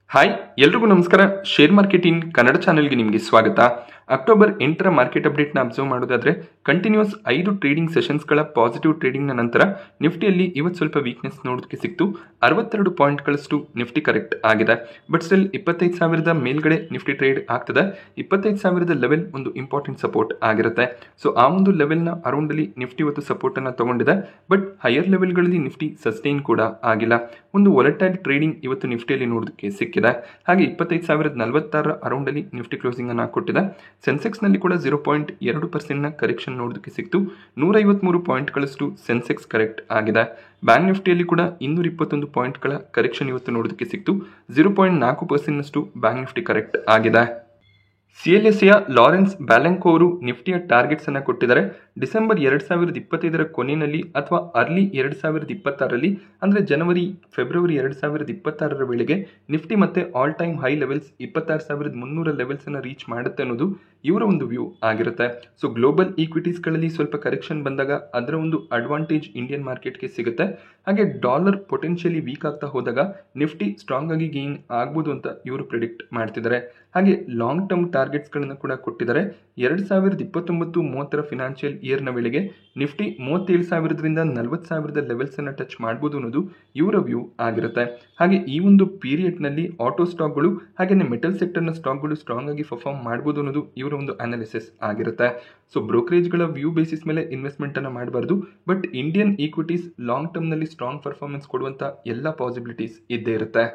Hi ಎಲ್ರಿಗೂ ನಮಸ್ಕಾರ. Share market in Kannada ಚಾನೆಲ್ಗೆ ನಿಮಗೆ ಸ್ವಾಗತ. ಅಕ್ಟೋಬರ್ 8ರ ಮಾರ್ಕೆಟ್ ಅಪ್ಡೇಟ್ನ ಅಬ್ಸರ್ವ್ ಮಾಡೋದಾದ್ರೆ ಕಂಟಿನ್ಯೂಸ್ 5 ಟ್ರೇಡಿಂಗ್ ಸೆಷನ್ಸ್ಗಳ ಪಾಸಿಟಿವ್ ಟ್ರೇಡಿಂಗ್ನ ನಂತರ ನಿಫ್ಟಿಯಲ್ಲಿ ಇವತ್ತು ಸ್ವಲ್ಪ ವೀಕ್ನೆಸ್ ನೋಡೋದಕ್ಕೆ ಸಿಕ್ತು. 62 ಪಾಯಿಂಟ್ಗಳಷ್ಟು ನಿಫ್ಟಿ ಕರೆಕ್ಟ್ ಆಗಿದೆ. ಬಟ್ ಸ್ಟಿಲ್ 25,000 ಮೇಲ್ಗಡೆ ನಿಫ್ಟಿ ಟ್ರೇಡ್ ಆಗ್ತದೆ. 25,000 ಲೆವೆಲ್ ಒಂದು ಇಂಪಾರ್ಟೆಂಟ್ ಸಪೋರ್ಟ್ ಆಗಿರುತ್ತೆ. ಸೊ ಆ ಒಂದು ಲೆವೆಲ್ನ ಅರೌಂಡಲ್ಲಿ ನಿಫ್ಟಿ ಇವತ್ತು ಸಪೋರ್ಟನ್ನು ತಗೊಂಡಿದೆ. ಬಟ್ ಹೈಯರ್ ಲೆವೆಲ್ಗಳಲ್ಲಿ ನಿಫ್ಟಿ ಸಸ್ಟೈನ್ ಕೂಡ ಆಗಿಲ್ಲ. ಒಂದು ವೊಲಟೈಲ್ ಟ್ರೇಡಿಂಗ್ ಇವತ್ತು ನಿಫ್ಟಿಯಲ್ಲಿ ನೋಡೋದಕ್ಕೆ ಸಿಕ್ಕಿದೆ. ಹಾಗೆ 25,046 ಅರೌಂಡಲ್ಲಿ ನಿಫ್ಟಿ ಕ್ಲೋಸಿಂಗ್ ಅನ್ನು ಕೊಟ್ಟಿದೆ. ಸೆನ್ಸೆಕ್ಸ್ ನಲ್ಲಿ ಕೂಡ 0.2% ಕರೆಕ್ಷನ್ ನೋಡೋದಕ್ಕೆ ಸಿಕ್ತು. 153 ಪಾಯಿಂಟ್ಗಳಷ್ಟು ಸೆನ್ಸೆಕ್ಸ್ ಕರೆಕ್ಟ್ ಆಗಿದೆ. ಬ್ಯಾಂಕ್ ನಿಫ್ಟಿಯಲ್ಲಿ ಕೂಡ 221 ಪಾಯಿಂಟ್ಗಳ ಕರೆಕ್ಷನ್ ಇವತ್ತು ನೋಡೋದಕ್ಕೆ ಸಿಕ್ತು. 0.4% ಬ್ಯಾಂಕ್ ನಿಫ್ಟಿ ಕರೆಕ್ಟ್ ಆಗಿದೆ. CLSA ಲಾರೆನ್ಸ್ ಬ್ಯಾಲೆಂಕೋ ಅವರು ನಿಫ್ಟಿಯ ಟಾರ್ಗೆಟ್ಸ್ ಅನ್ನು ಕೊಟ್ಟಿದ್ದಾರೆ. ಡಿಸೆಂಬರ್ 2025 ಕೊನೆಯಲ್ಲಿ ಅಥವಾ ಅರ್ಲಿ 2026ರಲ್ಲಿ ಅಂದರೆ ಜನವರಿ ಫೆಬ್ರವರಿ 2026 ವೇಳೆಗೆ ನಿಫ್ಟಿ ಮತ್ತೆ all time high levels 26,300 levels ಅನ್ನು ರೀಚ್ ಮಾಡುತ್ತೆ ಅನ್ನೋದು ಇವರ ಒಂದು ವ್ಯೂ ಆಗಿರುತ್ತೆ. ಸೊ ಗ್ಲೋಬಲ್ ಈಕ್ವಿಟೀಸ್ಗಳಲ್ಲಿ ಸ್ವಲ್ಪ ಕರೆಕ್ಷನ್ ಬಂದಾಗ ಅದರ ಒಂದು ಅಡ್ವಾಂಟೇಜ್ ಇಂಡಿಯನ್ ಮಾರ್ಕೆಟ್ಗೆ ಸಿಗುತ್ತೆ. ಹಾಗೆ ಡಾಲರ್ ಪೊಟೆನ್ಷಿಯಲಿ ವೀಕ್ ಆಗ್ತಾ ಹೋದಾಗ ನಿಫ್ಟಿ ಸ್ಟ್ರಾಂಗ್ ಆಗಿ ಗೇನ್ ಆಗ್ಬೋದು ಅಂತ ಇವರು ಪ್ರಿಡಿಕ್ಟ್ ಮಾಡ್ತಿದ್ದಾರೆ. ಹಾಗೆ ಲಾಂಗ್ ಟರ್ಮ್ ಟಾರ್ಗೆಟ್ಸ್ಗಳನ್ನು ಕೂಡ ಕೊಟ್ಟಿದ್ದಾರೆ. 2029-30 ಫಿನಾನ್ಷಿಯಲ್ ಇಯರ್ನ ವೇಳೆಗೆ ನಿಫ್ಟಿ 37,000ರಿಂದ 40,000 ಲೆವೆಲ್ಸ್ ಅನ್ನು ಟಚ್ ಮಾಡ್ಬೋದು ಅನ್ನೋದು ಇವರ ವ್ಯೂ ಆಗಿರುತ್ತೆ. ಹಾಗೆ ಈ ಒಂದು ಪೀರಿಯಡ್ನಲ್ಲಿ ಆಟೋ ಸ್ಟಾಕ್ಗಳು ಹಾಗೆ ಮೆಟಲ್ ಸೆಕ್ಟರ್ನ ಸ್ಟಾಕ್ಗಳು ಸ್ಟ್ರಾಂಗ್ ಆಗಿ ಪರ್ಫಾರ್ಮ್ ಮಾಡ್ಬೋದು ಅನ್ನೋದು ಇವರ ಒಂದು ಅನಾಲಿಸಿಸ್ ಆಗಿರುತ್ತೆ. ಸೊ ಬ್ರೋಕರೇಜ್ಗಳ ವ್ಯೂ ಬೇಸಿಸ್ ಮೇಲೆ ಇನ್ವೆಸ್ಟ್ಮೆಂಟ್ ಅನ್ನು ಮಾಡಬಾರ್ದು. ಬಟ್ ಇಂಡಿಯನ್ ಈಕ್ವಿಟೀಸ್ ಲಾಂಗ್ ಟರ್ಮ್ನಲ್ಲಿ ಸ್ಟ್ರಾಂಗ್ ಪರ್ಫಾರ್ಮೆನ್ಸ್ ಕೊಡುವಂಥ ಎಲ್ಲ ಪಾಸಿಬಿಲಿಟೀಸ್ ಇದ್ದೇ ಇರುತ್ತೆ.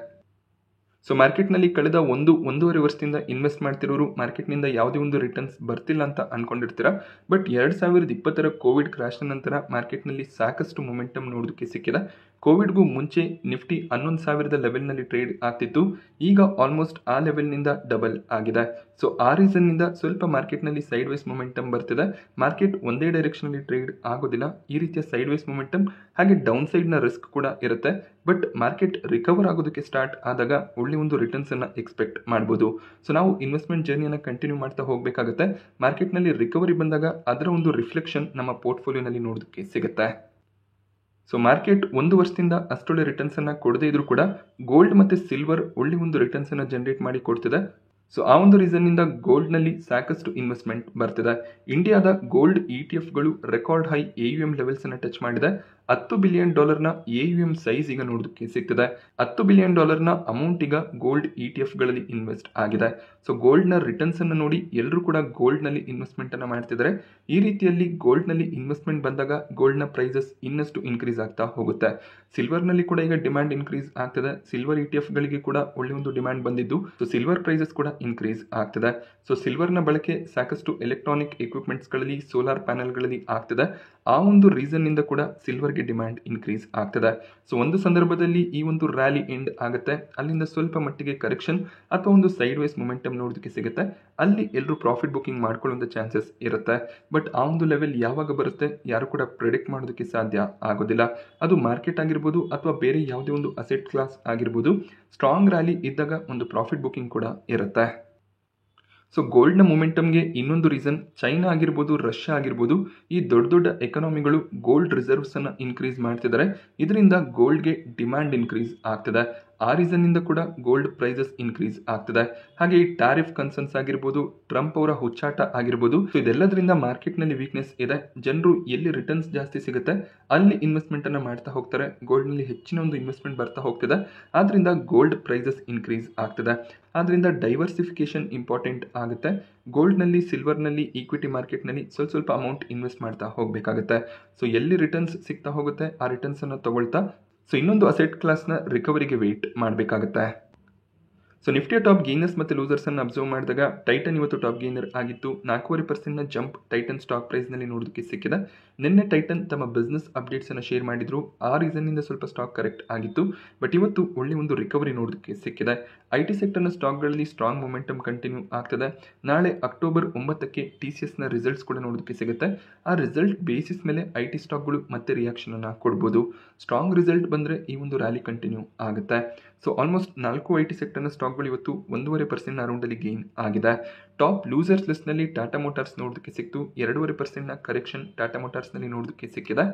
ಸೊ ಮಾರ್ಕೆಟ್ನಲ್ಲಿ ಕಳೆದ ಒಂದೂವರೆ ವರ್ಷದಿಂದ ಇನ್ವೆಸ್ಟ್ ಮಾಡ್ತಿರೋರು ಮಾರ್ಕೆಟ್ನಿಂದ ಯಾವುದೇ ಒಂದು ರಿಟರ್ನ್ಸ್ ಬರ್ತಿಲ್ಲ ಅಂತ ಅನ್ಕೊಂಡಿರ್ತೀರ. ಬಟ್ 2020ರ ಕೋವಿಡ್ ಕ್ರಾಶ್ನ ನಂತರ ಮಾರ್ಕೆಟ್ನಲ್ಲಿ ಸಾಕಷ್ಟು ಮೊಮೆಂಟಮ್ ನೋಡೋದಕ್ಕೆ ಸಿಕ್ಕಿದೆ. ಕೋವಿಡ್ಗೂ ಮುಂಚೆ ನಿಫ್ಟಿ 11,000 ಲೆವೆಲ್ನಲ್ಲಿ ಟ್ರೇಡ್ ಆಗ್ತಿತ್ತು. ಈಗ ಆಲ್ಮೋಸ್ಟ್ ಆ ಲೆವೆಲ್ನಿಂದ ಡಬಲ್ ಆಗಿದೆ. ಸೊ ಆ ರೀಸನ್ನಿಂದ ಸ್ವಲ್ಪ ಮಾರ್ಕೆಟ್ನಲ್ಲಿ ಸೈಡ್ ವೈಸ್ ಮೊಮೆಂಟಮ್ ಬರ್ತಿದೆ. ಮಾರ್ಕೆಟ್ ಒಂದೇ ಡೈರೆಕ್ಷನಲ್ಲಿ ಟ್ರೇಡ್ ಆಗೋದಿಲ್ಲ. ಈ ರೀತಿಯ ಸೈಡ್ ವೈಸ್ ಮೊಮೆಂಟಮ್ ಹಾಗೆ ಡೌನ್ ಸೈಡ್ನ ರಿಸ್ಕ್ ಕೂಡ ಇರುತ್ತೆ. ಬಟ್ ಮಾರ್ಕೆಟ್ ರಿಕವರ್ ಆಗೋದಕ್ಕೆ ಸ್ಟಾರ್ಟ್ ಆದಾಗ ಒಳ್ಳೆ ಒಂದು ರಿಟರ್ನ್ಸ್ ಅನ್ನು ಎಕ್ಸ್ಪೆಕ್ಟ್ ಮಾಡ್ಬೋದು. ಸೊ ನಾವು ಇನ್ವೆಸ್ಟ್ಮೆಂಟ್ ಜರ್ನಿಯನ್ನು ಕಂಟಿನ್ಯೂ ಮಾಡ್ತಾ ಹೋಗಬೇಕಾಗುತ್ತೆ. ಮಾರ್ಕೆಟ್ನಲ್ಲಿ ರಿಕವರಿ ಬಂದಾಗ ಅದರ ಒಂದು ರಿಫ್ಲೆಕ್ಷನ್ ನಮ್ಮ ಪೋರ್ಟ್ಫೋಲಿಯೋನಲ್ಲಿ ನೋಡೋದಕ್ಕೆ ಸಿಗುತ್ತೆ. ಸೊ ಮಾರ್ಕೆಟ್ ಒಂದು ವರ್ಷದಿಂದ ಅಷ್ಟೊಳ್ಳೆ ರಿಟರ್ನ್ಸ್ ಅನ್ನು ಕೊಡದೇ ಇದ್ರೂ ಕೂಡ ಗೋಲ್ಡ್ ಮತ್ತು ಸಿಲ್ವರ್ ಒಳ್ಳೆ ಒಂದು ರಿಟರ್ನ್ಸ್ ಅನ್ನು ಜನರೇಟ್ ಮಾಡಿ ಕೊಡ್ತಿದೆ. ಸೊ ಆ ಒಂದು ರೀಸನ್ನಿಂದ ಗೋಲ್ಡ್ನಲ್ಲಿ ಸಾಕಷ್ಟು ಇನ್ವೆಸ್ಟ್ಮೆಂಟ್ ಬರ್ತಿದೆ. ಇಂಡಿಯಾದ ಗೋಲ್ಡ್ ETF-ಗಳು ರೆಕಾರ್ಡ್ ಹೈ AUM ಲೆವೆಲ್ಸ್ ಅನ್ನು ಟಚ್ ಮಾಡಿದೆ. $10 ಬಿಲಿಯನ್ AUM ಸೈಜ್ ಈಗ ನೋಡೋದಕ್ಕೆ ಸಿಗ್ತಿದೆ. $10 ಬಿಲಿಯನ್ ಅಮೌಂಟ್ ಈಗ ಗೋಲ್ಡ್ ETF-ಗಳಲ್ಲಿ ಇನ್ವೆಸ್ಟ್ ಆಗಿದೆ. ಸೊ ಗೋಲ್ಡ್ನ ರಿಟರ್ನ್ಸ್ ಅನ್ನು ನೋಡಿ ಎಲ್ಲರೂ ಕೂಡ ಗೋಲ್ಡ್ನಲ್ಲಿ ಇನ್ವೆಸ್ಟ್ಮೆಂಟ್ ಅನ್ನು ಮಾಡ್ತಿದ್ದಾರೆ. ಈ ರೀತಿಯಲ್ಲಿ ಗೋಲ್ಡ್ನಲ್ಲಿ ಇನ್ವೆಸ್ಟ್ಮೆಂಟ್ ಬಂದಾಗ ಗೋಲ್ಡ್ನ ಪ್ರೈಸಸ್ ಇನ್ನಷ್ಟು ಇನ್ಕ್ರೀಸ್ ಆಗ್ತಾ ಹೋಗುತ್ತೆ. ಸಿಲ್ವರ್ನಲ್ಲಿ ಕೂಡ ಈಗ ಡಿಮ್ಯಾಂಡ್ ಇನ್ಕ್ರೀಸ್ ಆಗ್ತದೆ. ಸಿಲ್ವರ್ ETF-ಗಳಿಗೆ ಕೂಡ ಒಳ್ಳೆ ಒಂದು ಡಿಮ್ಯಾಂಡ್ ಬಂದಿದ್ದು ಸೊ ಸಿಲ್ವರ್ ಪ್ರೈಸಸ್ ಕೂಡ ಇನ್ಕ್ರೀಸ್ ಆಗ್ತದೆ. ಸೊ ಸಿಲ್ವರ್ನ ಬಳಕೆ ಸಾಕಷ್ಟು ಎಲೆಕ್ಟ್ರಾನಿಕ್ ಎಕ್ವಿಪ್ಮೆಂಟ್ಸ್ಗಳಲ್ಲಿ ಸೋಲಾರ್ ಪ್ಯಾನೆಲ್ಗಳಲ್ಲಿ ಆಗ್ತದೆ. ಆ ಒಂದು ರೀಸನ್ನಿಂದ ಕೂಡ ಸಿಲ್ವರ್ಗೆ ಡಿಮ್ಯಾಂಡ್ ಇನ್ಕ್ರೀಸ್ ಆಗ್ತದೆ. ಸೊ ಒಂದು ಸಂದರ್ಭದಲ್ಲಿ ಈ ಒಂದು ರ್ಯಾಲಿ ಎಂಡ್ ಆಗುತ್ತೆ. ಅಲ್ಲಿಂದ ಸ್ವಲ್ಪ ಮಟ್ಟಿಗೆ ಕರೆಕ್ಷನ್ ಅಥವಾ ಒಂದು ಸೈಡ್ ವೈಸ್ ಮೊಮೆಂಟಮ್ ನೋಡೋದಕ್ಕೆ ಸಿಗುತ್ತೆ. ಅಲ್ಲಿ ಎಲ್ಲರೂ ಪ್ರಾಫಿಟ್ ಬುಕಿಂಗ್ ಮಾಡ್ಕೊಳ್ಳುವಂಥ ಚಾನ್ಸಸ್ ಇರುತ್ತೆ. ಬಟ್ ಆ ಒಂದು ಲೆವೆಲ್ ಯಾವಾಗ ಬರುತ್ತೆ ಯಾರು ಕೂಡ ಪ್ರಿಡಿಕ್ಟ್ ಮಾಡೋದಕ್ಕೆ ಸಾಧ್ಯ ಆಗೋದಿಲ್ಲ. ಅದು ಮಾರ್ಕೆಟ್ ಆಗಿರ್ಬೋದು ಅಥವಾ ಬೇರೆ ಯಾವುದೇ ಒಂದು ಅಸೆಟ್ ಕ್ಲಾಸ್ ಆಗಿರ್ಬೋದು. ಸ್ಟ್ರಾಂಗ್ ರ್ಯಾಲಿ ಇದ್ದಾಗ ಒಂದು ಪ್ರಾಫಿಟ್ ಬುಕಿಂಗ್ ಕೂಡ ಇರುತ್ತೆ. ಸೊ ಗೋಲ್ಡ್ನ ಮೊಮೆಂಟಮ್ಗೆ ಇನ್ನೊಂದು ರೀಸನ್ ಚೈನಾ ಆಗಿರ್ಬೋದು, ರಷ್ಯಾ ಆಗಿರ್ಬೋದು, ಈ ದೊಡ್ಡ ದೊಡ್ಡ ಎಕಾನಮಿಗಳು ಗೋಲ್ಡ್ ರಿಸರ್ವ್ಸ್ ಅನ್ನು ಇನ್ಕ್ರೀಸ್ ಮಾಡ್ತಿದ್ದಾರೆ. ಇದರಿಂದ ಗೋಲ್ಡ್ಗೆ ಡಿಮ್ಯಾಂಡ್ ಇನ್ಕ್ರೀಸ್ ಆಗ್ತದೆ. ಆ ರೀಸನ್ನಿಂದ ಕೂಡ ಗೋಲ್ಡ್ ಪ್ರೈಸಸ್ ಇನ್ಕ್ರೀಸ್ ಆಗ್ತದೆ. ಹಾಗೆ ಈ ಟ್ಯಾರಿಫ್ ಕನ್ಸರ್ನ್ಸ್ ಆಗಿರ್ಬೋದು, ಟ್ರಂಪ್ ಅವರ ಹುಚ್ಚಾಟ ಆಗಿರ್ಬೋದು, ಸೊ ಇದೆಲ್ಲದರಿಂದ ಮಾರ್ಕೆಟ್ನಲ್ಲಿ ವೀಕ್ನೆಸ್ ಇದೆ. ಜನರು ಎಲ್ಲಿ ರಿಟರ್ನ್ಸ್ ಜಾಸ್ತಿ ಸಿಗುತ್ತೆ ಅಲ್ಲಿ ಇನ್ವೆಸ್ಟ್ಮೆಂಟ್ ಅನ್ನು ಮಾಡ್ತಾ ಹೋಗ್ತಾರೆ. ಗೋಲ್ಡ್ನಲ್ಲಿ ಹೆಚ್ಚಿನ ಒಂದು ಇನ್ವೆಸ್ಟ್ಮೆಂಟ್ ಬರ್ತಾ ಹೋಗ್ತಿದೆ. ಆದ್ರಿಂದ ಗೋಲ್ಡ್ ಪ್ರೈಸಸ್ ಇನ್ಕ್ರೀಸ್ ಆಗ್ತದೆ. ಆದ್ರಿಂದ ಡೈವರ್ಸಿಫಿಕೇಶನ್ ಇಂಪಾರ್ಟೆಂಟ್ ಆಗುತ್ತೆ. ಗೋಲ್ಡ್ನಲ್ಲಿ, ಸಿಲ್ವರ್ನಲ್ಲಿ, ಈಕ್ವಿಟಿ ಮಾರ್ಕೆಟ್ನಲ್ಲಿ ಸ್ವಲ್ಪ ಅಮೌಂಟ್ ಇನ್ವೆಸ್ಟ್ ಮಾಡ್ತಾ ಹೋಗಬೇಕಾಗುತ್ತೆ. ಸೊ ಎಲ್ಲಿ ರಿಟರ್ನ್ಸ್ ಸಿಗ್ತಾ ಹೋಗುತ್ತೆ ಆ ರಿಟರ್ನ್ಸ್ ಅನ್ನು ತಗೊಳ್ತಾ ಸೊ ಇನ್ನೊಂದು ಅಸೆಟ್ ಕ್ಲಾಸ್ನ ರಿಕವರಿಗೆ ವೇಟ್ ಮಾಡಬೇಕಾಗುತ್ತೆ. ಸೊ ನಿಫ್ಟಿಯ ಟಾಪ್ ಗೇನರ್ಸ್ ಮತ್ತು ಲೂಸರ್ಸ್ ಅನ್ನು ಅಬ್ಸರ್ವ್ ಮಾಡಿದಾಗ ಟೈಟನ್ ಇವತ್ತು ಟಾಪ್ ಗೇನರ್ ಆಗಿತ್ತು. 4.5% ಜಂಪ್ ಟೈಟನ್ ಸ್ಟಾಕ್ ಪ್ರೈಸ್ನಲ್ಲಿ ನೋಡೋದಕ್ಕೆ ಸಿಕ್ಕಿದೆ. ನಿನ್ನೆ ಟೈಟನ್ ತಮ್ಮ ಬಿಸ್ನೆಸ್ ಅಪ್ಡೇಟ್ಸ್ ಅನ್ನು ಶೇರ್ ಮಾಡಿದ್ರು. ಆ ರೀಸನ್ನಿಂದ ಸ್ವಲ್ಪ ಸ್ಟಾಕ್ ಕರೆಕ್ಟ್ ಆಗಿತ್ತು. ಬಟ್ ಇವತ್ತು ಒಳ್ಳೆ ಒಂದು ರಿಕವರಿ ನೋಡೋದಕ್ಕೆ ಸಿಕ್ಕಿದೆ. IT ಸೆಕ್ಟರ್ನ ಸ್ಟಾಕ್ಗಳಲ್ಲಿ ಸ್ಟ್ರಾಂಗ್ ಮೊಮೆಂಟಮ್ ಕಂಟಿನ್ಯೂ ಆಗ್ತದೆ. ನಾಳೆ ಅಕ್ಟೋಬರ್ 9ಕ್ಕೆ TCSನ ರಿಸಲ್ಟ್ಸ್ ಕೂಡ ನೋಡೋದಕ್ಕೆ ಸಿಗುತ್ತೆ. ಆ ರಿಸಲ್ಟ್ ಬೇಸಿಸ್ ಮೇಲೆ IT ಸ್ಟಾಕ್ಗಳು ಮತ್ತೆ ರಿಯಾಕ್ಷನ್ ಅನ್ನು ಕೊಡ್ಬೋದು. ಸ್ಟ್ರಾಂಗ್ ರಿಸಲ್ಟ್ ಬಂದರೆ ಈ ಒಂದು ರ್ಯಾಲಿ ಕಂಟಿನ್ಯೂ ಆಗುತ್ತೆ. ಸೊ ಆಲ್ಮೋಸ್ಟ್ 4 IT ಸೆಕ್ಟರ್ನ ಸ್ಟಾಕ್ಗಳು ಇವತ್ತು 1.5% ಅರೌಂಡಲ್ಲಿ ಗೇನ್ ಆಗಿದೆ. ಟಾಪ್ ಲೂಸರ್ಸ್ ಲಿಸ್ಟ್ನಲ್ಲಿ ಟಾಟಾ ಮೋಟಾರ್ಸ್ ನೋಡೋದಕ್ಕೆ ಸಿಕ್ತು. 2.5% ಕರೆಕ್ಷನ್ ಟಾಟಾ ಮೋಟಾರ್ಸ್ನಲ್ಲಿ ನೋಡೋದಕ್ಕೆ ಸಿಕ್ಕಿದೆ.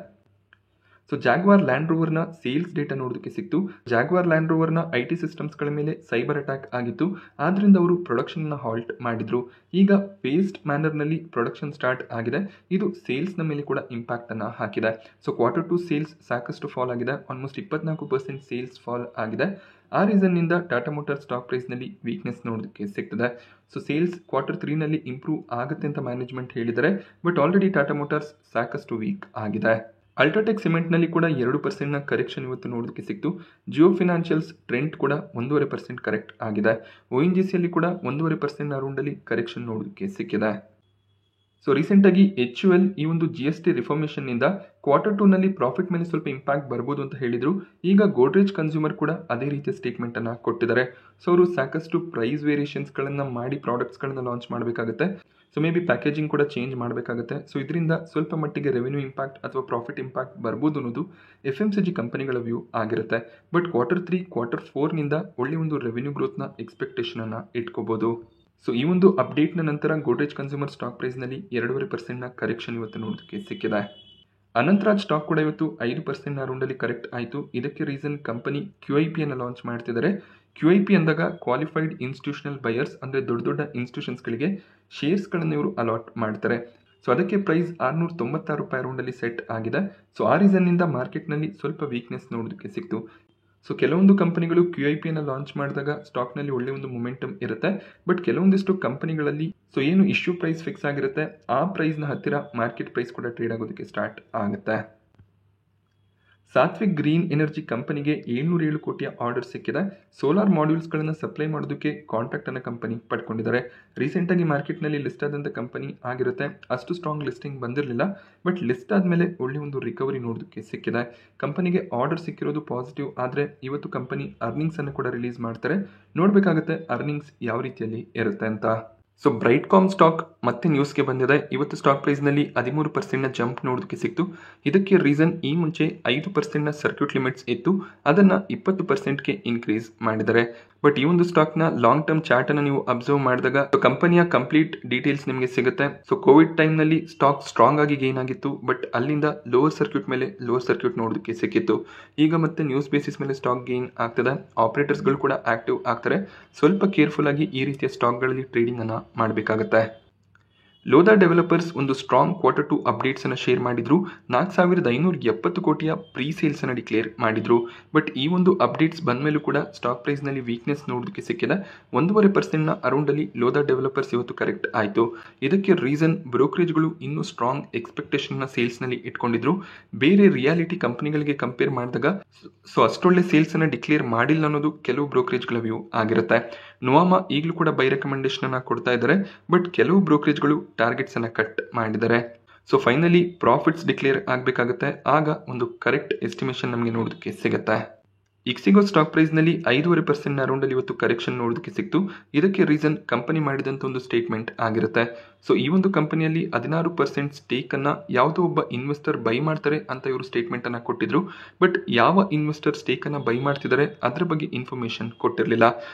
ಸೊ ಜಾಗ್ವಾರ್ ಲ್ಯಾಂಡ್ ರೋವರ್ನ ಸೇಲ್ಸ್ ಡೇಟಾ ನೋಡೋದಕ್ಕೆ ಸಿಕ್ತು. ಜಾಗ್ವಾರ್ ಲ್ಯಾಂಡ್ ರೋವರ್ನ IT ಸಿಸ್ಟಮ್ಸ್ಗಳ ಮೇಲೆ ಸೈಬರ್ ಅಟ್ಯಾಕ್ ಆಗಿತ್ತು. ಆದ್ದರಿಂದ ಅವರು ಪ್ರೊಡಕ್ಷನ್ನ ಹಾಲ್ಟ್ ಮಾಡಿದ್ರು. ಈಗ ಫೇಸ್ಡ್ ಮ್ಯಾನರ್ನಲ್ಲಿ ಪ್ರೊಡಕ್ಷನ್ ಸ್ಟಾರ್ಟ್ ಆಗಿದೆ. ಇದು ಸೇಲ್ಸ್ನ ಮೇಲೆ ಕೂಡ ಇಂಪ್ಯಾಕ್ಟ್ ಅನ್ನು ಹಾಕಿದೆ. ಸೊ Q2 ಸೇಲ್ಸ್ ಸಾಕಷ್ಟು ಫಾಲ್ ಆಗಿದೆ. ಆಲ್ಮೋಸ್ಟ್ 24% ಸೇಲ್ಸ್ ಫಾಲ್ ಆಗಿದೆ. ಆ ರೀಸನ್ನಿಂದ ಟಾಟಾ ಮೋಟಾರ್ ಸ್ಟಾಕ್ ಪ್ರೈಸ್ನಲ್ಲಿ ವೀಕ್ನೆಸ್ ನೋಡೋದಕ್ಕೆ ಸಿಗ್ತದೆ. ಸೊ ಸೇಲ್ಸ್ Q3ನಲ್ಲಿ ಇಂಪ್ರೂವ್ ಆಗುತ್ತೆ ಅಂತ ಮ್ಯಾನೇಜ್ಮೆಂಟ್ ಹೇಳಿದರೆ, ಬಟ್ ಆಲ್ರೆಡಿ ಟಾಟಾ ಮೋಟಾರ್ಸ್ ಸಾಕಷ್ಟು ವೀಕ್ ಆಗಿದೆ. ಅಲ್ಟ್ರಾಟೆಕ್ ಸಿಮೆಂಟ್ನಲ್ಲಿ ಕೂಡ 2% ಕರೆಕ್ಷನ್ ಇವತ್ತು ನೋಡೋದಕ್ಕೆ ಸಿಕ್ತು. ಜಿಯೋ ಫಿನಾನ್ಷಿಯಲ್ಸ್ ಟ್ರೆಂಡ್ ಕೂಡ 1.5% ಕರೆಕ್ಟ್ ಆಗಿದೆ. ONGCಯಲ್ಲಿ ಕೂಡ 1.5% ಅರೌಂಡಲ್ಲಿ ಕರೆಕ್ಷನ್ ನೋಡೋದಕ್ಕೆ ಸಿಕ್ಕಿದೆ. ಸೊ ರೀಸೆಂಟಾಗಿ HUL ಈ ಒಂದು GST ರಿಫಾರ್ಮೇಷನ್ನಿಂದ Q2ನಲ್ಲಿ ಪ್ರಾಫಿಟ್ ಮೇಲೆ ಸ್ವಲ್ಪ ಇಂಪ್ಯಾಕ್ಟ್ ಬರ್ಬೋದು ಅಂತ ಹೇಳಿದರು. ಈಗ ಗೋಡ್ರೇಜ್ ಕನ್ಸ್ಯೂಮರ್ ಕೂಡ ಅದೇ ರೀತಿಯ ಸ್ಟೇಟ್ಮೆಂಟನ್ನು ಕೊಟ್ಟಿದ್ದಾರೆ. ಸೊ ಅವರು ಸಾಕಷ್ಟು ಪ್ರೈಸ್ ವೇರಿಯೇಷನ್ಸ್ಗಳನ್ನು ಮಾಡಿ ಪ್ರಾಡಕ್ಟ್ಸ್ಗಳನ್ನ ಲಾಂಚ್ ಮಾಡಬೇಕಾಗುತ್ತೆ. ಸೊ ಮೇ ಬಿ ಪ್ಯಾಕೇಜಿಂಗ್ ಕೂಡ ಚೇಂಜ್ ಮಾಡಬೇಕಾಗುತ್ತೆ. ಸೊ ಇದರಿಂದ ಸ್ವಲ್ಪ ಮಟ್ಟಿಗೆ ರೆವೆನ್ಯೂ ಇಂಪ್ಯಾಕ್ಟ್ ಅಥವಾ ಪ್ರಾಫಿಟ್ ಇಂಪ್ಯಾಕ್ಟ್ ಬರ್ಬೋದು ಅನ್ನೋದು FMCG ಕಂಪನಿಗಳ ವ್ಯೂ ಆಗಿರುತ್ತೆ. ಬಟ್ Q3, Q4ನಿಂದ ಒಳ್ಳೆ ಒಂದು ರೆವೆನ್ಯೂ ಗ್ರೋತ್ನ ಎಕ್ಸ್ಪೆಕ್ಟೇಷನನ್ನು ಇಟ್ಕೋಬೋದು. ಸೊ ಈ ಒಂದು ಅಪ್ಡೇಟ್ನ ನಂತರ ಗೋಡ್ರೇಜ್ ಕನ್ಸ್ಯೂಮರ್ ಸ್ಟಾಕ್ ಪ್ರೈಸ್ನಲ್ಲಿ 2.5% ಕರೆಕ್ಷನ್ ಇವತ್ತು ನೋಡೋದಕ್ಕೆ ಸಿಕ್ಕಿದೆ. ಅನಂತರಾಜ್ ಸ್ಟಾಕ್ ಕೂಡ ಇವತ್ತು 5% ಅರೌಂಡಲ್ಲಿ ಕರೆಕ್ಟ್ ಆಯಿತು. ಇದಕ್ಕೆ ರೀಸನ್ ಕಂಪನಿ QIPಯನ್ನು ಲಾಂಚ್ ಮಾಡ್ತಿದ್ದಾರೆ. QIP ಅಂದಾಗ ಕ್ವಾಲಿಫೈಡ್ ಇನ್ಸ್ಟಿಟ್ಯೂಷನಲ್ ಬಯರ್ಸ್, ಅಂದರೆ ದೊಡ್ಡ ದೊಡ್ಡ ಇನ್ಸ್ಟಿಟ್ಯೂಷನ್ಸ್ಗಳಿಗೆ ಶೇರ್ಸ್ಗಳನ್ನು ಇವರು ಅಲಾಟ್ ಮಾಡ್ತಾರೆ. ಸೊ ಅದಕ್ಕೆ ಪ್ರೈಸ್ ₹696 ಅರೌಂಡಲ್ಲಿ ಸೆಟ್ ಆಗಿದೆ. ಸೊ ಆ ರೀಸನ್ನಿಂದ ಮಾರ್ಕೆಟ್ನಲ್ಲಿ ಸ್ವಲ್ಪ ವೀಕ್ನೆಸ್ ನೋಡೋದಕ್ಕೆ ಸಿಕ್ತು. ಸೊ ಕೆಲವೊಂದು ಕಂಪನಿಗಳು QIPಯನ್ನು ಲಾಂಚ್ ಮಾಡಿದಾಗ ಸ್ಟಾಕ್ನಲ್ಲಿ ಒಳ್ಳೆಯ ಒಂದು ಮೊಮೆಂಟಮ್ ಇರುತ್ತೆ. ಬಟ್ ಕೆಲವೊಂದಿಷ್ಟು ಕಂಪನಿಗಳಲ್ಲಿ ಸೊ ಏನು ಇಶ್ಯೂ ಪ್ರೈಸ್ ಫಿಕ್ಸ್ ಆಗಿರುತ್ತೆ ಆ ಪ್ರೈಸ್ನ ಹತ್ತಿರ ಮಾರ್ಕೆಟ್ ಪ್ರೈಸ್ ಕೂಡ ಟ್ರೇಡ್ ಆಗೋದಕ್ಕೆ ಸ್ಟಾರ್ಟ್ ಆಗುತ್ತೆ. ಸಾತ್ವಿಕ್ ಗ್ರೀನ್ ಎನರ್ಜಿ ಕಂಪನಿಗೆ 707 ಕೋಟಿಯ ಆರ್ಡರ್ ಸಿಕ್ಕಿದೆ. ಸೋಲಾರ್ ಮಾಡ್ಯೂಲ್ಸ್ಗಳನ್ನು ಸಪ್ಲೈ ಮಾಡೋದಕ್ಕೆ ಕಾಂಟ್ರಾಕ್ಟನ್ನು ಕಂಪನಿ ಪಡ್ಕೊಂಡಿದ್ದಾರೆ. ರೀಸೆಂಟಾಗಿ ಮಾರ್ಕೆಟ್ನಲ್ಲಿ ಲಿಸ್ಟ್ ಆದಂಥ ಕಂಪನಿ ಆಗಿರುತ್ತೆ. ಅಷ್ಟು ಸ್ಟ್ರಾಂಗ್ ಲಿಸ್ಟಿಂಗ್ ಬಂದಿರಲಿಲ್ಲ. ಬಟ್ ಲಿಸ್ಟ್ ಆದಮೇಲೆ ಒಳ್ಳೆಯ ಒಂದು ರಿಕವರಿ ನೋಡೋದಕ್ಕೆ ಸಿಕ್ಕಿದೆ. ಕಂಪನಿಗೆ ಆರ್ಡರ್ ಸಿಕ್ಕಿರೋದು ಪಾಸಿಟಿವ್. ಆದರೆ ಇವತ್ತು ಕಂಪನಿ ಅರ್ನಿಂಗ್ಸನ್ನು ಕೂಡ ರಿಲೀಸ್ ಮಾಡ್ತಾರೆ. ನೋಡಬೇಕಾಗುತ್ತೆ ಅರ್ನಿಂಗ್ಸ್ ಯಾವ ರೀತಿಯಲ್ಲಿ ಇರುತ್ತೆ ಅಂತ. ಸೊ ಬ್ರೈಟ್ಕಾಮ್ ಸ್ಟಾಕ್ ಮತ್ತೆ ನ್ಯೂಸ್ಗೆ ಬಂದಿದೆ. ಇವತ್ತು ಸ್ಟಾಕ್ ಪ್ರೈಸ್ನಲ್ಲಿ 13% ಜಂಪ್ ನೋಡೋದಕ್ಕೆ ಸಿಕ್ತು. ಇದಕ್ಕೆ ರೀಸನ್ ಈ ಮುಂಚೆ 5% ಸರ್ಕ್ಯೂಟ್ ಲಿಮಿಟ್ಸ್ ಇತ್ತು, ಅದನ್ನು 20%ಗೆ ಇನ್ಕ್ರೀಸ್ ಮಾಡಿದ್ದಾರೆ. ಬಟ್ ಈ ಒಂದು ಸ್ಟಾಕ್ನ ಲಾಂಗ್ ಟರ್ಮ್ ಚಾರ್ಟನ್ನು ನೀವು ಅಬ್ಸರ್ವ್ ಮಾಡಿದಾಗ ಕಂಪನಿಯ ಕಂಪ್ಲೀಟ್ ಡೀಟೇಲ್ಸ್ ನಿಮಗೆ ಸಿಗುತ್ತೆ. ಸೊ ಕೋವಿಡ್ ಟೈಮ್ನಲ್ಲಿ ಸ್ಟಾಕ್ ಸ್ಟ್ರಾಂಗ್ ಆಗಿ ಗೇನ್ ಆಗಿತ್ತು. ಬಟ್ ಅಲ್ಲಿಂದ ಲೋವರ್ ಸರ್ಕ್ಯೂಟ್ ಮೇಲೆ ಲೋವರ್ ಸರ್ಕ್ಯೂಟ್ ನೋಡೋದಕ್ಕೆ ಸಿಕ್ಕಿತ್ತು. ಈಗ ಮತ್ತೆ ನ್ಯೂಸ್ ಬೇಸಿಸ್ ಮೇಲೆ ಸ್ಟಾಕ್ ಗೇನ್ ಆಗ್ತದೆ. ಆಪರೇಟರ್ಸ್ಗಳು ಕೂಡ ಆಕ್ಟಿವ್ ಆಗ್ತಾರೆ. ಸ್ವಲ್ಪ ಕೇರ್ಫುಲ್ ಆಗಿ ಈ ರೀತಿಯ ಸ್ಟಾಕ್ಗಳಲ್ಲಿ ಟ್ರೇಡಿಂಗ್ ಅನ್ನು ಮಾಡಬೇಕಾಗುತ್ತೆ. ಲೋಧಾ ಡೆವಲಪರ್ಸ್ ಒಂದು ಸ್ಟ್ರಾಂಗ್ Q2 ಅಪ್ಡೇಟ್ಸ್ ಅನ್ನು ಶೇರ್ ಮಾಡಿದ್ರು. 4570 ಕೋಟಿಯ ಪ್ರೀ ಸೇಲ್ಸ್ ಅನ್ನು ಡಿಕ್ಲೇರ್ ಮಾಡಿದ್ರು. ಬಟ್ ಈ ಒಂದು ಅಪ್ಡೇಟ್ಸ್ ಬಂದ ಮೇಲೂ ಕೂಡ ಸ್ಟಾಕ್ ಪ್ರೈಸ್ನಲ್ಲಿ ವೀಕ್ನೆಸ್ ನೋಡೋದಕ್ಕೆ ಸಿಕ್ಕಿದೆ. 1.5% ಅರೌಂಡಲ್ಲಿ ಲೋಧಾ ಡೆವಲಪರ್ಸ್ ಇವತ್ತು ಕರೆಕ್ಟ್ ಆಯಿತು. ಇದಕ್ಕೆ ರೀಸನ್ ಬ್ರೋಕರೇಜ್ಗಳು ಇನ್ನೂ ಸ್ಟ್ರಾಂಗ್ ಎಕ್ಸ್ಪೆಕ್ಟೇಷನ್ನ ಸೇಲ್ಸ್ನಲ್ಲಿ ಇಟ್ಕೊಂಡಿದ್ರು. ಬೇರೆ ರಿಯಾಲಿಟಿ ಕಂಪನಿಗಳಿಗೆ ಕಂಪೇರ್ ಮಾಡಿದಾಗ ಸೊ ಅಷ್ಟೊಳ್ಳೆ ಸೇಲ್ಸ್ ಅನ್ನು ಡಿಕ್ಲೇರ್ ಮಾಡಿಲ್ಲ ಅನ್ನೋದು ಕೆಲವು ಬ್ರೋಕರೇಜ್ಗಳ ವ್ಯೂ ಆಗಿರುತ್ತೆ. ನುವಾಮಾ ಈಗಲೂ ಕೂಡ ಬೈ ರೆಕಮೆಂಡೇಶನ್ ಅನ್ನು ಕೊಡ್ತಾ ಇದ್ದಾರೆ. ಬಟ್ ಕೆಲವು ಬ್ರೋಕರೇಜ್ಗಳು ಟಾರ್ಗೆಟ್ಸ್ ಅನ್ನು ಕಟ್ ಮಾಡಿದ್ದಾರೆ. ಸೊ ಫೈನಲಿ ಪ್ರಾಫಿಟ್ಸ್ ಡಿಕ್ಲೇರ್ ಆಗಬೇಕಾಗುತ್ತೆ. ಆಗ ಒಂದು ಕರೆಕ್ಟ್ ಎಸ್ಟಿಮೇಷನ್ ನಮಗೆ ನೋಡೋದಕ್ಕೆ ಸಿಗುತ್ತೆ. ಇಕ್ಸಿಗೋ ಸ್ಟಾಕ್ ಪ್ರೈಸ್ನಲ್ಲಿ 5.5% ಅರೌಂಡಲ್ಲಿ ಇವತ್ತು ಕರೆಕ್ಷನ್ ನೋಡೋದಕ್ಕೆ ಸಿಕ್ತು. ಇದಕ್ಕೆ ರೀಸನ್ ಕಂಪನಿ ಮಾಡಿದಂಥ ಒಂದು ಸ್ಟೇಟ್ಮೆಂಟ್ ಆಗಿರುತ್ತೆ. ಸೊ ಈ ಒಂದು ಕಂಪನಿಯಲ್ಲಿ 16% ಸ್ಟೇಕನ್ನು ಯಾವುದೋ ಒಬ್ಬ ಇನ್ವೆಸ್ಟರ್ ಬೈ ಮಾಡ್ತಾರೆ ಅಂತ ಇವರು ಸ್ಟೇಟ್ಮೆಂಟನ್ನು ಕೊಟ್ಟಿದ್ರು. ಬಟ್ ಯಾವ ಇನ್ವೆಸ್ಟರ್ ಸ್ಟೇಕನ್ನು ಬೈ ಮಾಡ್ತಿದ್ದಾರೆ ಅದರ ಬಗ್ಗೆ ಇನ್ಫಾರ್ಮೇಷನ್ ಕೊಟ್ಟಿರಲಿಲ್ಲ.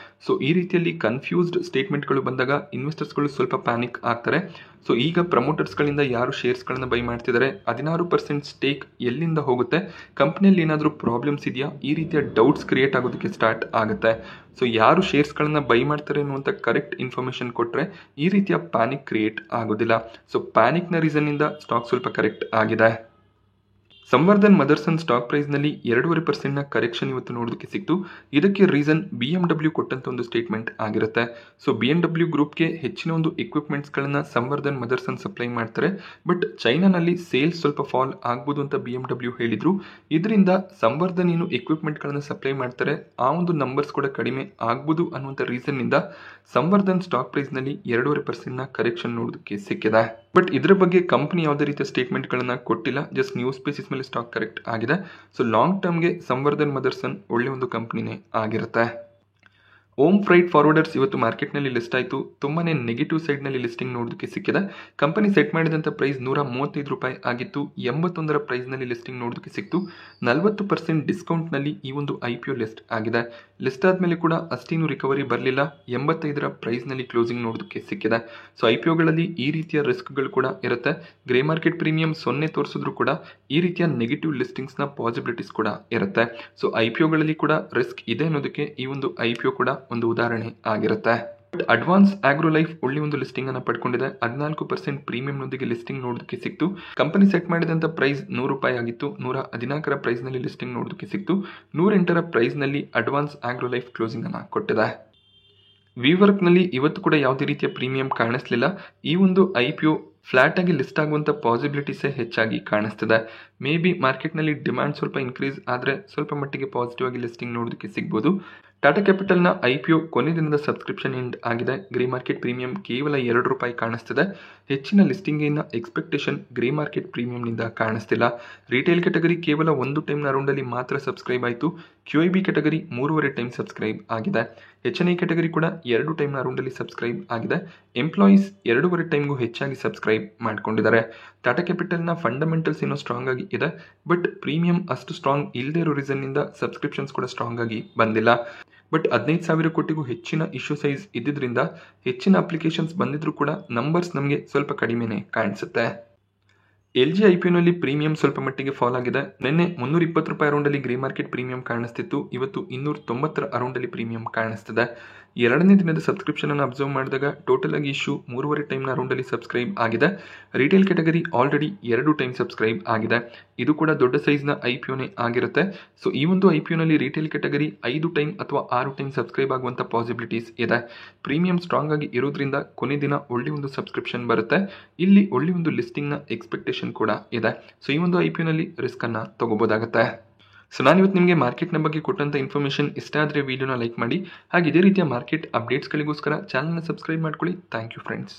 ಸೊ ಈ ರೀತಿಯಲ್ಲಿ ಕನ್ಫ್ಯೂಸ್ಡ್ ಸ್ಟೇಟ್ಮೆಂಟ್ಗಳು ಬಂದಾಗ ಇನ್ವೆಸ್ಟರ್ಸ್ಗಳು ಸ್ವಲ್ಪ ಪ್ಯಾನಿಕ್ ಆಗ್ತಾರೆ. ಸೊ ಈಗ ಪ್ರಮೋಟರ್ಸ್ಗಳಿಂದ ಯಾರು ಶೇರ್ಸ್ಗಳನ್ನು ಬೈ ಮಾಡ್ತಿದ್ದಾರೆ, 16% ಸ್ಟೇಕ್ ಎಲ್ಲಿಂದ ಹೋಗುತ್ತೆ, ಕಂಪ್ನಿಯಲ್ಲಿ ಏನಾದರೂ ಪ್ರಾಬ್ಲಮ್ಸ್ ಇದೆಯಾ, ಈ ರೀತಿಯ ಡೌಟ್ಸ್ ಕ್ರಿಯೇಟ್ ಆಗೋದಕ್ಕೆ ಸ್ಟಾರ್ಟ್ ಆಗುತ್ತೆ. ಸೊ ಯಾರು ಶೇರ್ಸ್ಗಳನ್ನ ಬೈ ಮಾಡ್ತಾರೆ ಅನ್ನುವಂಥ ಕರೆಕ್ಟ್ ಇನ್ಫಾರ್ಮೇಷನ್ ಕೊಟ್ಟರೆ ಈ ರೀತಿಯ ಪ್ಯಾನಿಕ್ ಕ್ರಿಯೇಟ್ ಆಗೋದಿಲ್ಲ. ಸೊ ಪ್ಯಾನಿಕ್ನ ರೀಸನ್ನಿಂದ ಸ್ಟಾಕ್ ಸ್ವಲ್ಪ ಕರೆಕ್ಟ್ ಆಗಿದೆ. ಸಂವರ್ಧನ್ ಮದರ್ಸನ್ ಸ್ಟಾಕ್ ಪ್ರೈಸ್ನಲ್ಲಿ 2.5% ಕರೆಕ್ಷನ್ ಇವತ್ತು ನೋಡೋದಕ್ಕೆ ಸಿಕ್ತು. ಇದಕ್ಕೆ ರೀಸನ್ BMW ಕೊಟ್ಟಂತ ಒಂದು ಸ್ಟೇಟ್ಮೆಂಟ್ ಆಗಿರುತ್ತೆ. ಸೊ BMW ಗ್ರೂಪ್ಗೆ ಹೆಚ್ಚಿನ ಒಂದು ಎಕ್ವಿಪ್ಮೆಂಟ್ಸ್ಗಳನ್ನು ಸಂವರ್ಧನ್ ಮದರ್ಸನ್ ಸಪ್ಲೈ ಮಾಡ್ತಾರೆ. ಬಟ್ ಚೈನಾನಲ್ಲಿ ಸೇಲ್ಸ್ ಸ್ವಲ್ಪ ಫಾಲ್ ಆಗ್ಬೋದು ಅಂತ BMW ಹೇಳಿದ್ರು. ಇದರಿಂದ ಸಂವರ್ಧನ್ ಏನು ಎಕ್ವಿಪ್ಮೆಂಟ್ಗಳನ್ನು ಸಪ್ಲೈ ಮಾಡ್ತಾರೆ ಆ ಒಂದು ನಂಬರ್ಸ್ ಕೂಡ ಕಡಿಮೆ ಆಗ್ಬೋದು ಅನ್ನುವಂಥ ರೀಸನ್ನಿಂದ ಸಂವರ್ಧನ್ ಸ್ಟಾಕ್ ಪ್ರೈಸ್ನಲ್ಲಿ 2.5% ಕರೆಕ್ಷನ್ ನೋಡೋದಕ್ಕೆ ಸಿಕ್ಕಿದೆ. ಬಟ್ ಇದರ ಬಗ್ಗೆ ಕಂಪನಿ ಯಾವುದೇ ರೀತಿಯ ಸ್ಟೇಟ್ಮೆಂಟ್ಗಳನ್ನು ಕೊಟ್ಟಿಲ್ಲ. ಜಸ್ಟ್ ನ್ಯೂಸ್ ಬೇಸಿಸ್ ಮೇಲೆ ಸ್ಟಾಕ್ ಕರೆಕ್ಟ್ ಆಗಿದೆ. ಸೊ ಲಾಂಗ್ ಟರ್ಮ್ಗೆ ಸಂವರ್ಧನ್ ಮದರ್ಸನ್ ಒಳ್ಳೆಯ ಒಂದು ಕಂಪನಿನೇ ಆಗಿರುತ್ತೆ. ಓಮ್ ಫ್ರೈಟ್ ಫಾರ್ವರ್ಡರ್ಸ್ ಇವತ್ತು ಮಾರ್ಕೆಟ್ನಲ್ಲಿ ಲಿಸ್ಟ್ ಆಯಿತು. ತುಂಬಾನೇ ನೆಗೆಟಿವ್ ಸೈಡ್ನಲ್ಲಿ ಲಿಸ್ಟಿಂಗ್ ನೋಡೋದಕ್ಕೆ ಸಿಕ್ಕಿದೆ. ಕಂಪನಿ ಸೆಟ್ ಮಾಡಿದಂಥ ಪ್ರೈಸ್ ₹135 ಆಗಿತ್ತು. 81ರ ಪ್ರೈಸ್ನಲ್ಲಿ ಲಿಸ್ಟಿಂಗ್ ನೋಡೋದಕ್ಕೆ ಸಿಕ್ತು. 40% ಡಿಸ್ಕೌಂಟ್ನಲ್ಲಿ ಈ ಒಂದು IPO ಲಿಸ್ಟ್ ಆಗಿದೆ. ಲಿಸ್ಟ್ ಆದಮೇಲೆ ಕೂಡ ಅಷ್ಟೇನು ರಿಕವರಿ ಬರಲಿಲ್ಲ. 85ರ ಪ್ರೈಸ್ನಲ್ಲಿ ಕ್ಲೋಸಿಂಗ್ ನೋಡೋದಕ್ಕೆ ಸಿಕ್ಕಿದೆ. ಸೊ IPOಗಳಲ್ಲಿ ಈ ರೀತಿಯ ರಿಸ್ಕ್ಗಳು ಕೂಡ ಇರುತ್ತೆ. ಗ್ರೇ ಮಾರ್ಕೆಟ್ ಪ್ರೀಮಿಯಂ 0 ತೋರಿಸಿದ್ರು ಕೂಡ ಈ ರೀತಿಯ ನೆಗೆಟಿವ್ ಲಿಸ್ಟಿಂಗ್ಸ್ನ ಪಾಸಿಬಿಲಿಟೀಸ್ ಕೂಡ ಇರುತ್ತೆ. ಸೊ IPOಗಳಲ್ಲಿ ಕೂಡ ರಿಸ್ಕ್ ಇದೆ ಅನ್ನೋದಕ್ಕೆ ಈ ಒಂದು IPO ಕೂಡ ಒಂದು ಉದಾಹರಣೆ ಆಗಿರುತ್ತೆ. ಅಡ್ವಾನ್ಸ್ ಆಗ್ರೋ ಲೈಫ್ ಒಳ್ಳೆ ಒಂದು ಲಿಸ್ಟಿಂಗ್ ಅನ್ನು ಪಡ್ಕೊಂಡಿದೆ. 14% ಪ್ರೀಮಿಯಂ ನೊಂದಿಗೆ ಲಿಸ್ಟಿಂಗ್ ನೋಡೋದಕ್ಕೆ ಸಿಕ್ತು. ಕಂಪನಿ ಸೆಟ್ ಮಾಡಿದಂತ ಪ್ರೈಸ್ ₹100 ಆಗಿತ್ತು. 114ರ ಪ್ರೈಸ್ ನಲ್ಲಿ ಲಿಸ್ಟಿಂಗ್ ನೋಡೋದಕ್ಕೆ ಸಿಕ್ತು. 108ರ ಪ್ರೈಸ್ ನಲ್ಲಿ ಅಡ್ವಾನ್ಸ್ ಆಗ್ರೋ ಲೈಫ್ ಕ್ಲೋಸಿಂಗ್ ಅನ್ನ ಕೊಟ್ಟಿದೆ. ವಿವರ್ಕ್ ನಲ್ಲಿ ಇವತ್ತು ಕೂಡ ಯಾವುದೇ ರೀತಿಯ ಪ್ರೀಮಿಯಂ ಕಾಣಿಸ್ಲಿಲ್ಲ. ಈ ಒಂದು IPO ಫ್ಲಾಟ್ ಆಗಿ ಲಿಸ್ಟ್ ಆಗುವಂಥ ಪಾಸಿಬಿಲಿಟೀಸೇ ಹೆಚ್ಚಾಗಿ ಕಾಣಿಸ್ತಿದೆ. ಮೇ ಬಿ ಮಾರ್ಕೆಟ್ನಲ್ಲಿ ಡಿಮ್ಯಾಂಡ್ ಸ್ವಲ್ಪ ಇನ್ಕ್ರೀಸ್ ಆದರೆ ಸ್ವಲ್ಪ ಮಟ್ಟಿಗೆ ಪಾಸಿಟಿವ್ ಆಗಿ ಲಿಸ್ಟಿಂಗ್ ನೋಡೋದಕ್ಕೆ ಸಿಗ್ಬೋದು. ಟಾಟಾ ಕ್ಯಾಪಿಟಲ್ನ IPO ಕೊನೆ ದಿನದ ಸಬ್ಸ್ಕ್ರಿಪ್ಷನ್ ಎಂಡ್ ಆಗಿದೆ. ಗ್ರೇ ಮಾರ್ಕೆಟ್ ಪ್ರೀಮಿಯಂ ಕೇವಲ ₹2 ಕಾಣಿಸ್ತಿದೆ. ಹೆಚ್ಚಿನ ಲಿಸ್ಟಿಂಗಿನ ಎಕ್ಸ್ಪೆಕ್ಟೇಷನ್ ಗ್ರೇ ಮಾರ್ಕೆಟ್ ಪ್ರೀಮಿಯಂನಿಂದ ಕಾಣಿಸ್ತಿಲ್ಲ. ರಿಟೇಲ್ ಕ್ಯಾಟಗರಿ ಕೇವಲ 1 ಟೈಮ್ನ ರೌಂಡಲ್ಲಿ ಮಾತ್ರ ಸಬ್ಸ್ಕ್ರೈಬ್ ಆಯಿತು. QIB ಕ್ಯಾಟಗರಿ 3.5 ಟೈಮ್ ಸಬ್ಸ್ಕ್ರೈಬ್ ಆಗಿದೆ. HNI ಕ್ಯಾಟಗರಿ ಕೂಡ 2 ಟೈಮ್ನ ರೌಂಡಲ್ಲಿ ಸಬ್ಸ್ಕ್ರೈಬ್ ಆಗಿದೆ. ಎಂಪ್ಲಾಯೀಸ್ 2.5 ಟೈಮ್ಗೂ ಹೆಚ್ಚಾಗಿ ಸಬ್ಸ್ಕ್ರೈಬ್ ಮಾಡ್ಕೊಂಡಿದ್ದಾರೆ. ಟಾಟಾ ಕ್ಯಾಪಿಟಲ್ನ ಫಂಡಮೆಂಟಲ್ಸ್ ಏನೋ ಸ್ಟ್ರಾಂಗ್ ಆಗಿ ಇದೆ, ಬಟ್ ಪ್ರೀಮಿಯಂ ಅಷ್ಟು ಸ್ಟ್ರಾಂಗ್ ಇಲ್ಲದೆ ಇರೋ ರೀಸನ್ನಿಂದ ಸಬ್ಸ್ಕ್ರಿಪ್ಷನ್ಸ್ ಕೂಡ ಸ್ಟ್ರಾಂಗ್ ಆಗಿ ಬಂದಿಲ್ಲ. ಬಟ್ 15,000 ಕೋಟಿಗೂ ಹೆಚ್ಚಿನ ಇಶ್ಯೂ ಸೈಜ್ ಇದ್ದಿದ್ದರಿಂದ ಹೆಚ್ಚಿನ ಅಪ್ಲಿಕೇಶನ್ಸ್ ಬಂದಿದ್ರು ಕೂಡ ನಂಬರ್ಸ್ ನಮಗೆ ಸ್ವಲ್ಪ ಕಡಿಮೆನೇ ಕಾಣಿಸುತ್ತೆ. LG IPOನಲ್ಲಿ ಪ್ರೀಮಿಯಂ ಸ್ವಲ್ಪ ಮಟ್ಟಿಗೆ ಫಾಲ್ ಆಗಿದೆ. ನಿನ್ನೆ ₹320 ಅರೌಂಡಲ್ಲಿ ಗ್ರೇ ಮಾರ್ಕೆಟ್ ಪ್ರೀಮಿಯಂ ಕಾಣಿಸ್ತಿತ್ತು. ಇವತ್ತು 290 ಅರೌಂಡಲ್ಲಿ ಪ್ರೀಮಿಯಂ ಕಾಣಿಸ್ತಿದೆ. ಎರಡನೇ ದಿನದ ಸಬ್ಸ್ಕ್ರಿಪ್ಷನ್ ಅನ್ನು ಅಬ್ಸರ್ವ್ ಮಾಡಿದಾಗ ಟೋಟಲ್ ಆಗಿ ಇಶ್ಯೂ 3.5 ಟೈಮ್ನ ರೌಂಡಲ್ಲಿ ಸಬ್ಸ್ಕ್ರೈಬ್ ಆಗಿದೆ. Retail category already 2 time subscribe ಆಗಿದೆ. ಇದು ಕೂಡ ದೊಡ್ಡ ಸೈಜ್ನ IPOನೇ ಆಗಿರುತ್ತೆ. ಸೊ ಈ ಒಂದು IPOನಲ್ಲಿ ರಿಟೇಲ್ ಕ್ಯಾಟಗರಿ 5 ಟೈಮ್ ಅಥವಾ 6 ಟೈಮ್ ಸಬ್ಸ್ಕ್ರೈಬ್ ಆಗುವಂಥ ಪಾಸಿಬಿಲಿಟೀಸ್ ಇದೆ. ಪ್ರೀಮಿಯಂ ಸ್ಟ್ರಾಂಗ್ ಆಗಿ ಇರೋದ್ರಿಂದ ಕೊನೆ ದಿನ ಒಳ್ಳೆ ಒಂದು ಸಬ್ಸ್ಕ್ರಿಪ್ಷನ್ ಬರುತ್ತೆ. ಇಲ್ಲಿ ಒಳ್ಳೆ ಒಂದು ಲಿಸ್ಟಿಂಗ್ನ ಎಕ್ಸ್ಪೆಕ್ಟೇಷನ್ ಕೂಡ ಇದೆ. ಸೊ ಈ ಒಂದು IPOನಲ್ಲಿ ರಿಸ್ಕ್ ಅನ್ನ ತಗೋಬಹುದಾಗುತ್ತೆ. ಸೊ ನಾನಿವತ್ತು ನಿಮಗೆ ಮಾರ್ಕೆಟ್ನ ಬಗ್ಗೆ ಕೊಟ್ಟಂಥ ಇನ್ಫಾರ್ಮೇಷನ್ ಇಷ್ಟ ಆದರೆ ವಿಡಿಯೋನ ಲೈಕ್ ಮಾಡಿ. ಹಾಗೆ ಇದೇ ರೀತಿಯ ಮಾರ್ಕೆಟ್ ಅಪ್ಡೇಟ್ಸ್ಗಳಿಗೋಸ್ಕರ ಚಾನಲ್ನ ಸಬ್ಸ್ಕ್ರೈಬ್ ಮಾಡ್ಕೊಳ್ಳಿ. Thank you friends.